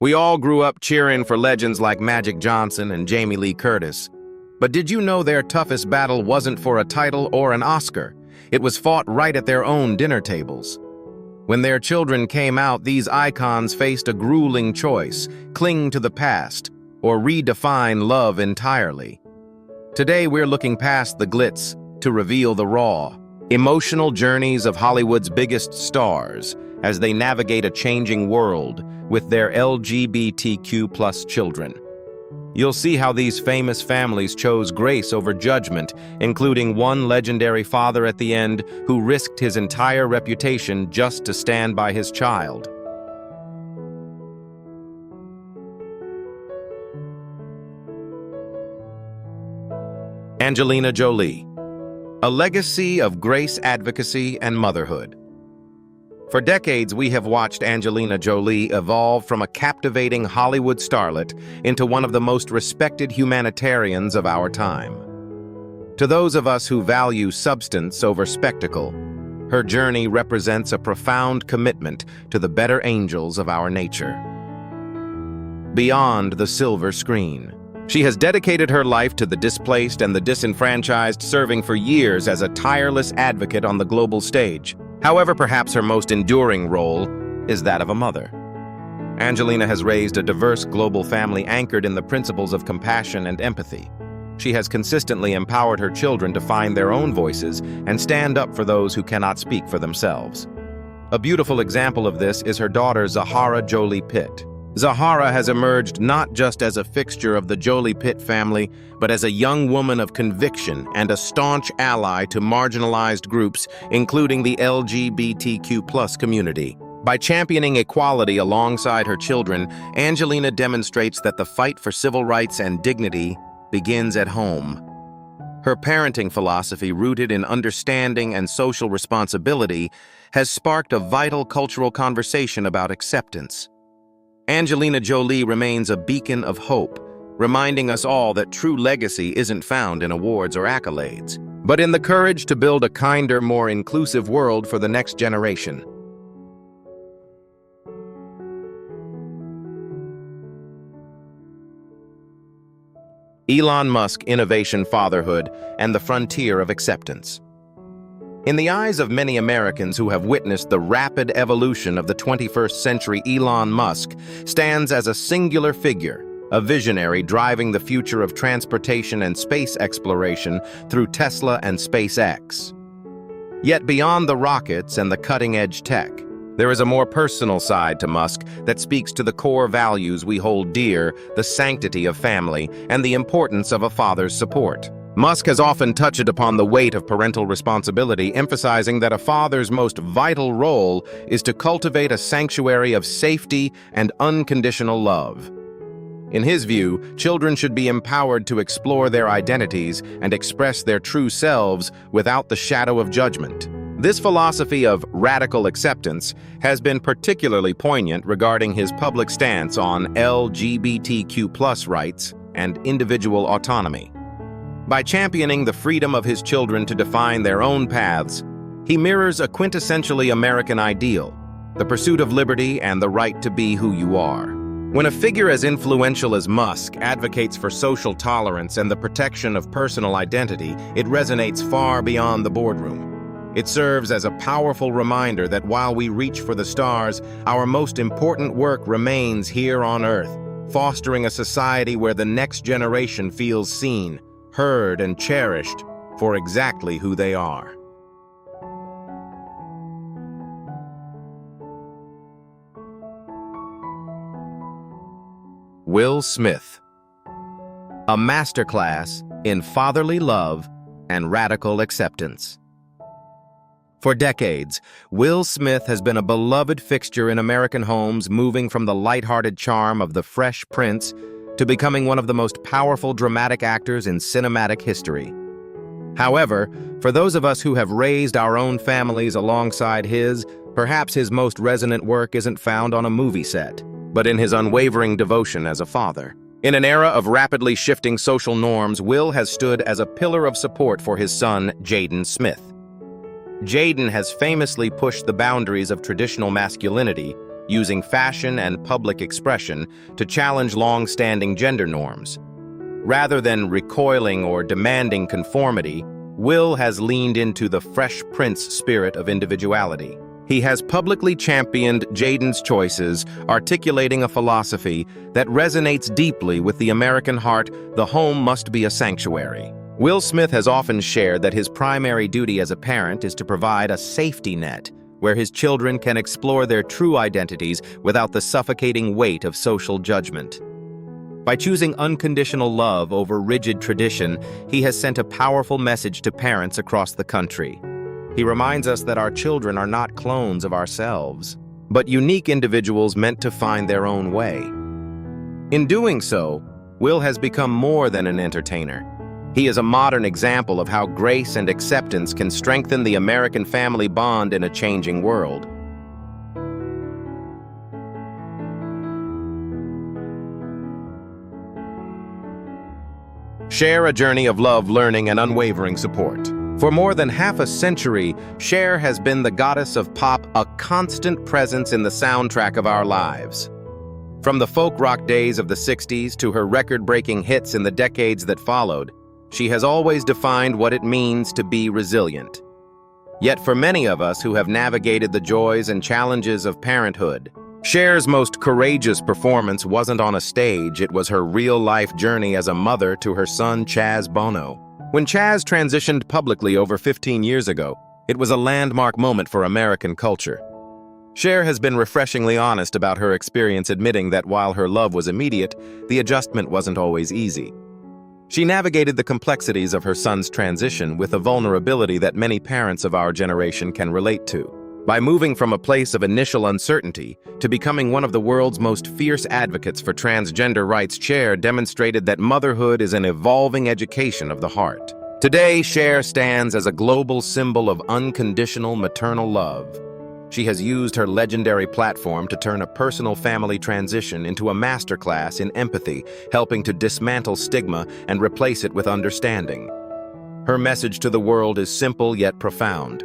We all grew up cheering for legends like Magic Johnson and Jamie Lee Curtis. But did you know their toughest battle wasn't for a title or an Oscar? It was fought right at their own dinner tables. When their children came out, these icons faced a grueling choice: cling to the past or redefine love entirely. Today, we're looking past the glitz to reveal the raw, emotional journeys of Hollywood's biggest stars as they navigate a changing world with their LGBTQ+ children. You'll see how these famous families chose grace over judgment, including one legendary father at the end who risked his entire reputation just to stand by his child. Angelina Jolie, a legacy of grace advocacy and motherhood. For decades, we have watched Angelina Jolie evolve from a captivating Hollywood starlet into one of the most respected humanitarians of our time. To those of us who value substance over spectacle, her journey represents a profound commitment to the better angels of our nature. Beyond the silver screen, she has dedicated her life to the displaced and the disenfranchised, serving for years as a tireless advocate on the global stage. However, perhaps her most enduring role is that of a mother. Angelina has raised a diverse global family anchored in the principles of compassion and empathy. She has consistently empowered her children to find their own voices and stand up for those who cannot speak for themselves. A beautiful example of this is her daughter Zahara Jolie Pitt. Zahara has emerged not just as a fixture of the Jolie Pitt family, but as a young woman of conviction and a staunch ally to marginalized groups, including the LGBTQ+ community. By championing equality alongside her children, Angelina demonstrates that the fight for civil rights and dignity begins at home. Her parenting philosophy, rooted in understanding and social responsibility, has sparked a vital cultural conversation about acceptance. Angelina Jolie remains a beacon of hope, reminding us all that true legacy isn't found in awards or accolades, but in the courage to build a kinder, more inclusive world for the next generation. Elon Musk, innovation, fatherhood, and the frontier of acceptance. In the eyes of many Americans who have witnessed the rapid evolution of the 21st century, Elon Musk stands as a singular figure, a visionary driving the future of transportation and space exploration through Tesla and SpaceX. Yet beyond the rockets and the cutting-edge tech, there is a more personal side to Musk that speaks to the core values we hold dear: the sanctity of family and the importance of a father's support. Musk has often touched upon the weight of parental responsibility, emphasizing that a father's most vital role is to cultivate a sanctuary of safety and unconditional love. In his view, children should be empowered to explore their identities and express their true selves without the shadow of judgment. This philosophy of radical acceptance has been particularly poignant regarding his public stance on LGBTQ+ rights and individual autonomy. By championing the freedom of his children to define their own paths, he mirrors a quintessentially American ideal: the pursuit of liberty and the right to be who you are. When a figure as influential as Musk advocates for social tolerance and the protection of personal identity, it resonates far beyond the boardroom. It serves as a powerful reminder that while we reach for the stars, our most important work remains here on Earth, fostering a society where the next generation feels seen, heard, and cherished for exactly who they are. Will Smith, a masterclass in fatherly love and radical acceptance. For decades, Will Smith has been a beloved fixture in American homes, moving from the lighthearted charm of the Fresh Prince to becoming one of the most powerful dramatic actors in cinematic history. However, for those of us who have raised our own families alongside his, perhaps his most resonant work isn't found on a movie set, but in his unwavering devotion as a father. In an era of rapidly shifting social norms, Will has stood as a pillar of support for his son, Jaden Smith. Jaden has famously pushed the boundaries of traditional masculinity, using fashion and public expression to challenge long-standing gender norms. Rather than recoiling or demanding conformity, Will has leaned into the Fresh Prince spirit of individuality. He has publicly championed Jaden's choices, articulating a philosophy that resonates deeply with the American heart: the home must be a sanctuary. Will Smith has often shared that his primary duty as a parent is to provide a safety net where his children can explore their true identities without the suffocating weight of social judgment. By choosing unconditional love over rigid tradition, he has sent a powerful message to parents across the country. He reminds us that our children are not clones of ourselves, but unique individuals meant to find their own way. In doing so, Will has become more than an entertainer. He is a modern example of how grace and acceptance can strengthen the American family bond in a changing world. Share a journey of love, learning, and unwavering support. For more than half a century, Cher has been the goddess of pop, a constant presence in the soundtrack of our lives. From the folk rock days of the 60s to her record-breaking hits in the decades that followed, she has always defined what it means to be resilient. Yet for many of us who have navigated the joys and challenges of parenthood, Cher's most courageous performance wasn't on a stage, it was her real-life journey as a mother to her son Chaz Bono. When Chaz transitioned publicly over 15 years ago, it was a landmark moment for American culture. Cher has been refreshingly honest about her experience, admitting that while her love was immediate, the adjustment wasn't always easy. She navigated the complexities of her son's transition with a vulnerability that many parents of our generation can relate to. By moving from a place of initial uncertainty to becoming one of the world's most fierce advocates for transgender rights, Cher demonstrated that motherhood is an evolving education of the heart. Today, Cher stands as a global symbol of unconditional maternal love. She has used her legendary platform to turn a personal family transition into a masterclass in empathy, helping to dismantle stigma and replace it with understanding. Her message to the world is simple yet profound.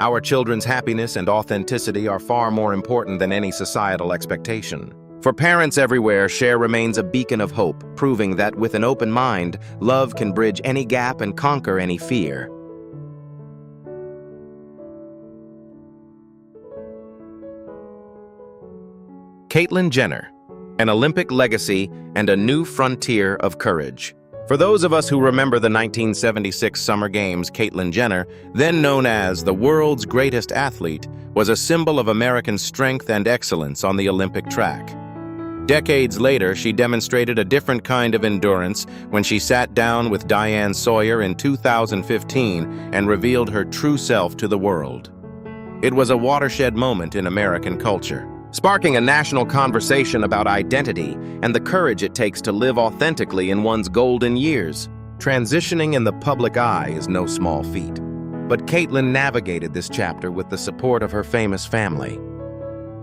Our children's happiness and authenticity are far more important than any societal expectation. For parents everywhere, Cher remains a beacon of hope, proving that with an open mind, love can bridge any gap and conquer any fear. Caitlyn Jenner, an Olympic legacy and a new frontier of courage. For those of us who remember the 1976 Summer Games, Caitlyn Jenner, then known as the world's greatest athlete, was a symbol of American strength and excellence on the Olympic track. Decades later, she demonstrated a different kind of endurance when she sat down with Diane Sawyer in 2015 and revealed her true self to the world. It was a watershed moment in American culture, sparking a national conversation about identity and the courage it takes to live authentically in one's golden years. Transitioning in the public eye is no small feat, but Caitlyn navigated this chapter with the support of her famous family.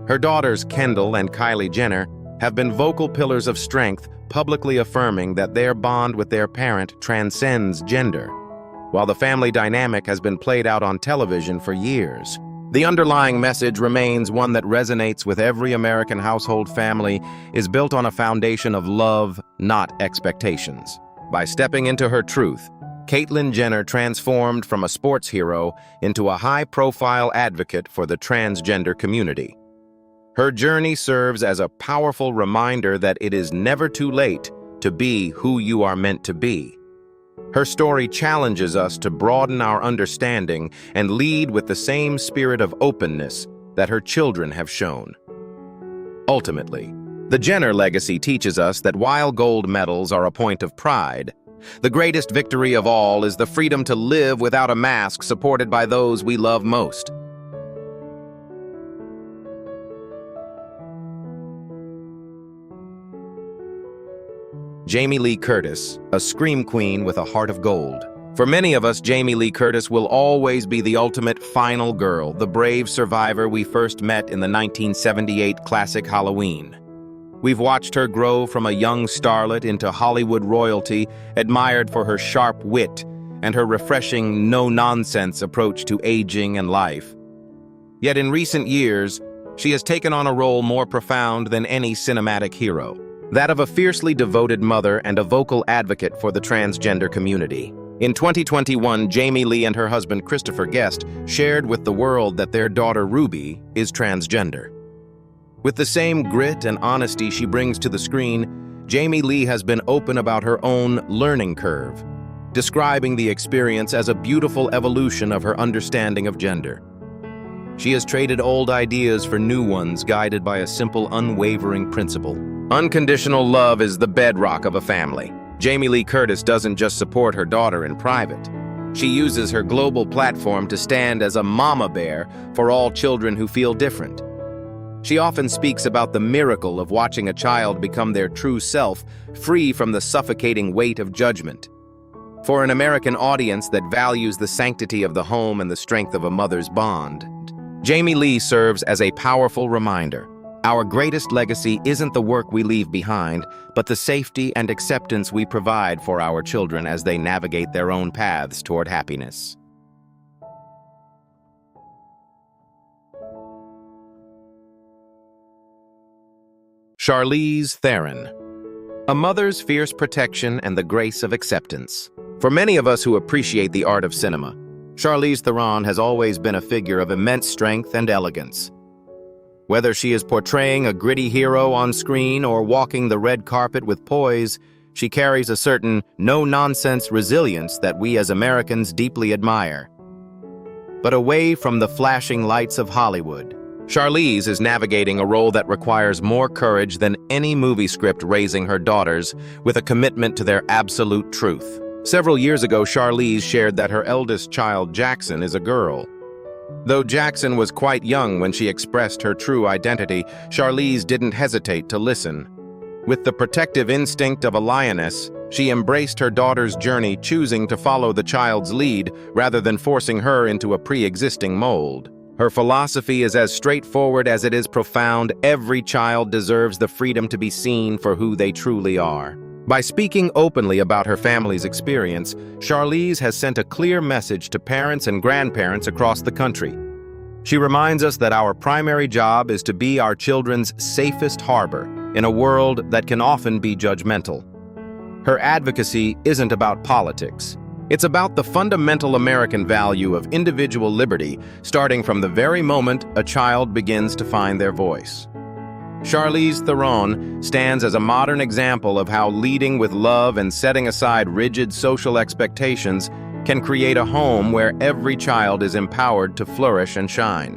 Her daughters, Kendall and Kylie Jenner, have been vocal pillars of strength, publicly affirming that their bond with their parent transcends gender. While the family dynamic has been played out on television for years, the underlying message remains one that resonates with every American household. Family is built on a foundation of love, not expectations. By stepping into her truth, Caitlyn Jenner transformed from a sports hero into a high-profile advocate for the transgender community. Her journey serves as a powerful reminder that it is never too late to be who you are meant to be. Her story challenges us to broaden our understanding and lead with the same spirit of openness that her children have shown. Ultimately, the Jenner legacy teaches us that while gold medals are a point of pride, the greatest victory of all is the freedom to live without a mask, supported by those we love most. Jamie Lee Curtis, a scream queen with a heart of gold. For many of us, Jamie Lee Curtis will always be the ultimate final girl, the brave survivor we first met in the 1978 classic Halloween. We've watched her grow from a young starlet into Hollywood royalty, admired for her sharp wit and her refreshing, no-nonsense approach to aging and life. Yet in recent years, She has taken on a role more profound than any cinematic hero, that of a fiercely devoted mother and a vocal advocate for the transgender community. In 2021, Jamie Lee and her husband Christopher Guest shared with the world that their daughter Ruby is transgender. With the same grit and honesty she brings to the screen, Jamie Lee has been open about her own learning curve, describing the experience as a beautiful evolution of her understanding of gender. She has traded old ideas for new ones, guided by a simple, unwavering principle. Unconditional love is the bedrock of a family. Jamie Lee Curtis doesn't just support her daughter in private. She uses her global platform to stand as a mama bear for all children who feel different. She often speaks about the miracle of watching a child become their true self, free from the suffocating weight of judgment. For an American audience that values the sanctity of the home and the strength of a mother's bond, Jamie Lee serves as a powerful reminder. Our greatest legacy isn't the work we leave behind, but the safety and acceptance we provide for our children as they navigate their own paths toward happiness. Charlize Theron. A mother's fierce protection and the grace of acceptance. For many of us who appreciate the art of cinema, Charlize Theron has always been a figure of immense strength and elegance. Whether she is portraying a gritty hero on screen or walking the red carpet with poise, she carries a certain no-nonsense resilience that we as Americans deeply admire. But away from the flashing lights of Hollywood, Charlize is navigating a role that requires more courage than any movie script, raising her daughters with a commitment to their absolute truth. Several years ago, Charlize shared that her eldest child, Jackson, is a girl. Though Jackson was quite young when she expressed her true identity, Charlize didn't hesitate to listen. With the protective instinct of a lioness, she embraced her daughter's journey, choosing to follow the child's lead rather than forcing her into a pre-existing mold. Her philosophy is as straightforward as it is profound. Every child deserves the freedom to be seen for who they truly are. By speaking openly about her family's experience, Charlize has sent a clear message to parents and grandparents across the country. She reminds us that our primary job is to be our children's safest harbor in a world that can often be judgmental. Her advocacy isn't about politics. It's about the fundamental American value of individual liberty, starting from the very moment a child begins to find their voice. Charlize Theron stands as a modern example of how leading with love and setting aside rigid social expectations can create a home where every child is empowered to flourish and shine.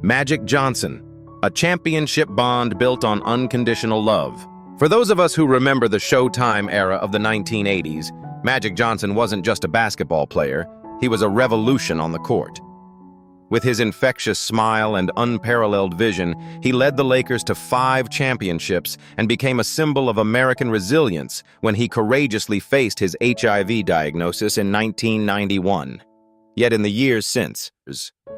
Magic Johnson, a championship bond built on unconditional love. For those of us who remember the Showtime era of the 1980s, Magic Johnson wasn't just a basketball player. He was a revolution on the court. With his infectious smile and unparalleled vision, he led the Lakers to 5 championships and became a symbol of American resilience when he courageously faced his HIV diagnosis in 1991. Yet in the years since,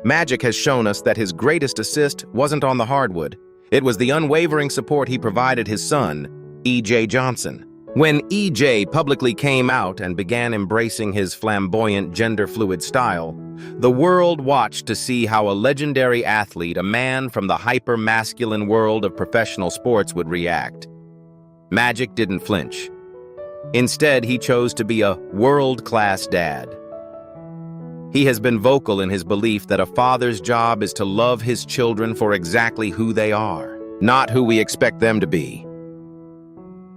Magic has shown us that his greatest assist wasn't on the hardwood. It was the unwavering support he provided his son, E.J. Johnson. When E.J. publicly came out and began embracing his flamboyant, gender-fluid style, the world watched to see how a legendary athlete, a man from the hyper-masculine world of professional sports, would react. Magic didn't flinch. Instead, he chose to be a world-class dad. He has been vocal in his belief that a father's job is to love his children for exactly who they are, not who we expect them to be.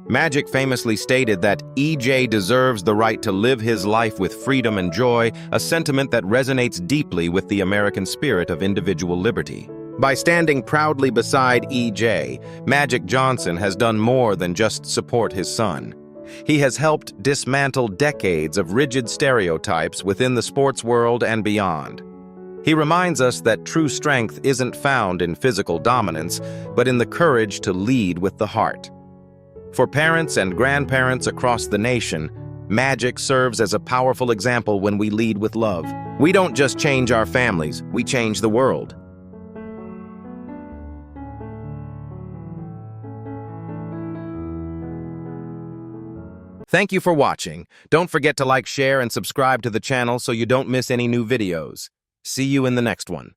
Magic famously stated that E.J. deserves the right to live his life with freedom and joy, a sentiment that resonates deeply with the American spirit of individual liberty. By standing proudly beside E.J., Magic Johnson has done more than just support his son. He has helped dismantle decades of rigid stereotypes within the sports world and beyond. He reminds us that true strength isn't found in physical dominance, but in the courage to lead with the heart. For parents and grandparents across the nation, Magic serves as a powerful example when we lead with love. We don't just change our families, we change the world. Thank you for watching. Don't forget to like, share, and subscribe to the channel so you don't miss any new videos. See you in the next one.